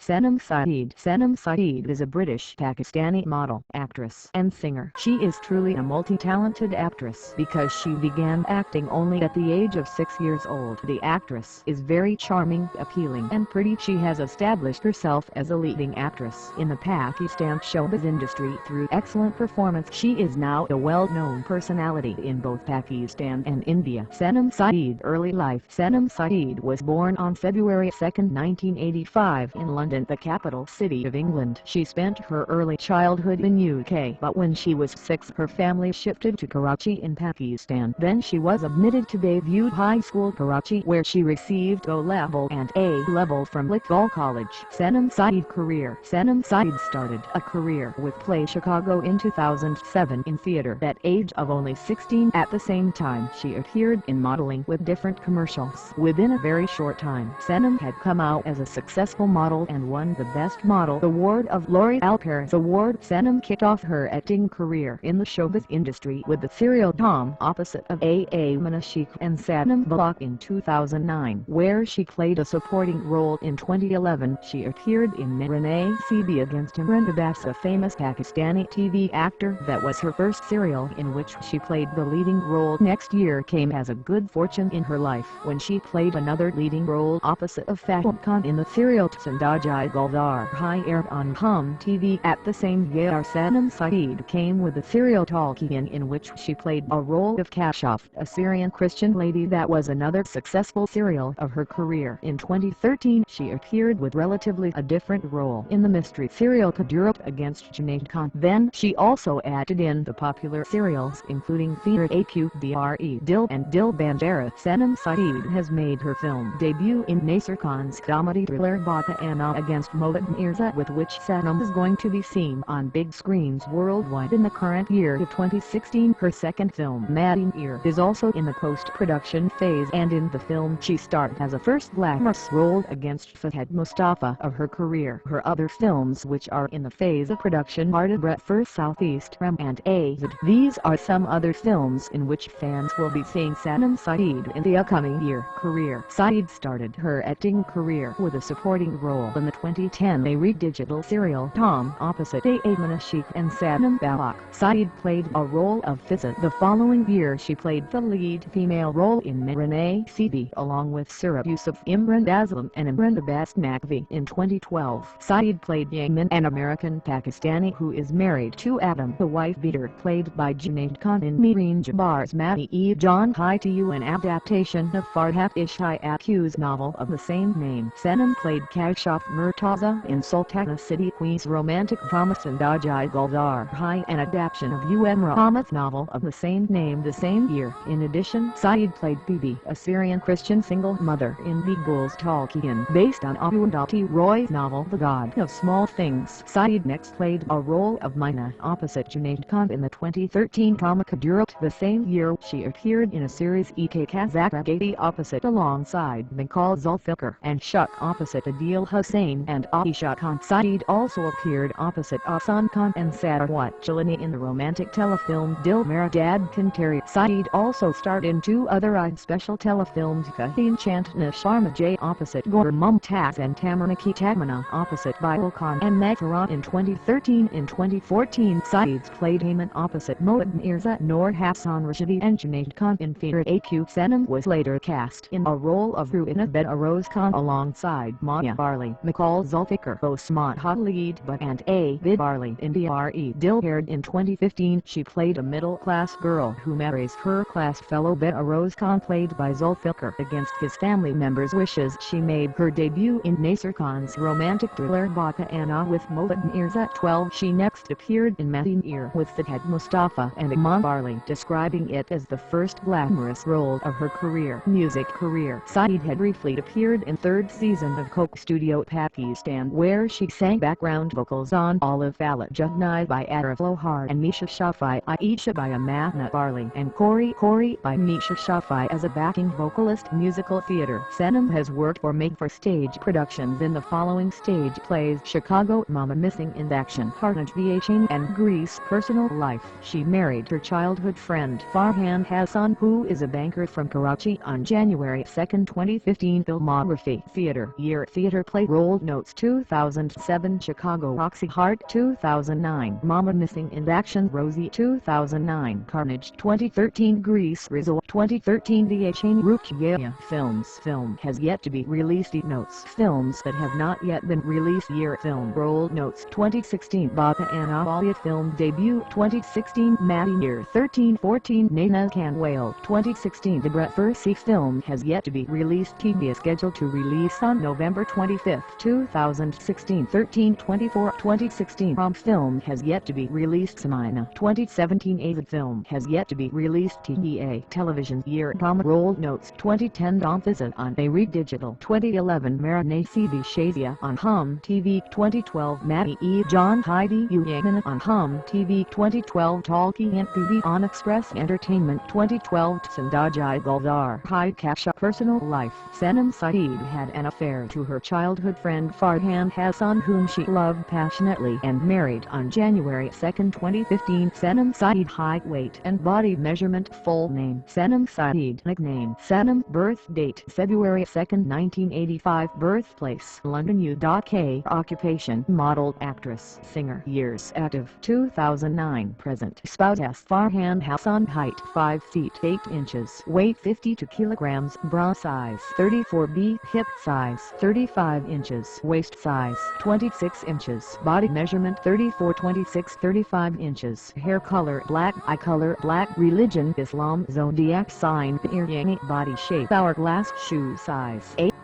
Sanam Saeed. Sanam Saeed is a British-Pakistani model, actress, and singer. She is truly a multi-talented actress because she began acting only at the age of 6 years old. The actress is very charming, appealing, and pretty. She has established herself as a leading actress in the Pakistan showbiz industry through excellent performance. She is now a well-known personality in both Pakistan and India. Sanam Saeed. Early life. Sanam Saeed was born on February 2, 1985 in London, the capital city of England. She spent her early childhood in UK, but when she was 6 her family shifted to Karachi in Pakistan. Then she was admitted to Bayview High School, Karachi, where she received O-level and A-level from Lickall College. Sanam Saeed career. Sanam Saeed started a career with Play Chicago in 2007 in theater at age of only 16. At the same time she appeared in modeling with different commercials. Within a very short time, Sanam had come out as a successful model and won the Best Model Award of L'Oréal Paris Award. Sanam kicked off her acting career in the showbiz industry with the serial Tom opposite of A.A. Manashik and Sanam Balak in 2009, where she played a supporting role. In 2011 she appeared in Renee CB Against Imran Abbas, a famous Pakistani TV actor. That was her first serial in which she played the leading role. Next year came as a good fortune in her life when she played another leading role opposite of Fatima Khan in the serial Zindagi Guldar Hai aired on Hum TV. At the same year Sanam Saeed came with the serial Talkian, in which she played a role of Kashaf, a Syrian Christian lady. That was another successful serial of her career. In 2013 she appeared with relatively a different role in the mystery serial Kadurat Against Junaid Khan. Then she also acted in the popular serials including Theatre Aqbre Dil and Dil Bandera. Sanam Saeed has made her film debut in Nasir Khan's comedy thriller Bata Anna Against Mohit Mirza, with which Sanam is going to be seen on big screens worldwide in the current year of 2016. Her second film, Madin Ear, is also in the post-production phase, and in the film she starred as a first glamorous role against Fahad Mustafa of her career. Her other films which are in the phase of production are Brett for Southeast Ram and Azad. These are some other films in which fans will be seeing Sanam Saeed in the upcoming year. Career. Saeed started her acting career with a supporting role in the 2010 Ari digital serial Tom opposite A.A. Manashik and Sanam Balak. Saeed played a role of Fiza. The following year she played the lead female role in Renee CB along with Surab Yusuf, Imran Aslam and Imran Abbas Naqvi. In 2012 Saeed played Yamin, an American Pakistani who is married to Adam, the wife-beater, played by Junaid Khan in Meereen Jabbar's Madi-e-Jahan Hai to You, an adaptation of Farhat Ishaq-Q's novel of the same name. Sanam played Kashaf Murtaza in Sultana City Queen's romantic drama Zindagi Guldar Hai, an adaptation of Muhammad's novel of the same name the same year. In addition, Saeed played Bibi, a Syrian Christian single mother in the Gul's Talkian, based on Arundhati Roy's novel The God of Small Things. Saeed next played a role of Mina opposite Junaid Khan in the 2013 drama Kadurat. The same year she appeared in a series Ek Kazakagati opposite alongside Mikhail Zulfikar and Shuk opposite Adil Hussain and Aisha Khan. Saeed also appeared opposite Ahsan Khan and Sarawat Jalani in the romantic telefilm Dil Mera Dad Kantari. Saeed also starred in 2 other special telefilms, Kahin Chantna Sharma J opposite Gaur Mumtaz and Tamarnaki Tagmana opposite Bail Khan and Matharan in 2013. In 2014 Saeed played Heyman opposite Mohit Mirza, Noor Hassan Rashidi and Junaid Khan in Theatre Aq. Sanam was later cast in a role of Ruina Benaroz Khan alongside Maya Barley, Mikhail Zulfikar, Osman Khalid Butt and A. Vid Barley in Bre Dil. Aired in 2015. She played a middle-class girl who marries her class fellow Benaroz Khan, played by Zulfikar, against his family members' wishes. She made her debut in Nasir Khan's romantic thriller Bata Anna with Mohit Mirza. 12 She next appeared in Madin Ear with Fahad Mustafa and Iman Barley, describing it as the first glamorous role of her career. Music career. Saeed had briefly appeared in 3rd season of Coke Studio Pakistan, where she sang background vocals on Olive Fala Jugnai by Arif Lohar and Misha Shafai, Aisha by Amanna Barley and Kori by Misha Shafai as a backing vocalist. Musical theater. Sanam has worked for made-for-stage productions in the following stage plays: Chicago, Mama Missing in Action, Carnage Viation and Grease. Personal life. She married her childhood friend Farhan Hassan, who is a banker from Karachi, on January 2, 2015. Filmography. Theater. Year. Theater play role Rolled Notes 2007 Chicago Roxy Heart 2009 Mama Missing in Action Rosie 2009 Carnage 2013 Grease Resort 2013 The Chain Rukia Films Film has yet to be released. Notes Films that have not yet been released year Film Rolled Notes 2016 Baba Anna Film Debut 2016 Maddie Year 13-14 Nana Can Whale 2016 The Brett Versey Film has yet to be released. TV is scheduled to release on November 25, 2016 13-24 2016 Prom Film has yet to be released. Samina 2017 Avid Film has yet to be released. TBA Television Year Prom Rolled Notes 2010 Domfizza on Ayre Digital 2011 Marinate CB Shazia on Hum TV 2012 Maddie E. John Heidi Uyaman on Hum TV 2012 Talkie TV on Express Entertainment 2012 Sandajai Gulzar High Kasha Personal Life. Sanam Saeed had an affair to her childhood friend Farhan Hassan, whom she loved passionately, and married on January 2, 2015. Sanam Saeed height, weight and body measurement. Full name Sanam Saeed, nickname Sanam, birth date February 2, 1985, birthplace London UK, occupation model, actress, singer, years active 2009, present spouse Farhan Hassan, height 5 feet 8 inches, weight 52 kilograms, bra size 34B, hip size 35 inches, waist size 26 inches, body measurement 34-26 35 inches, hair color black, eye color black, religion Islam, zodiac sign Yin, body shape hourglass, shoe size 8.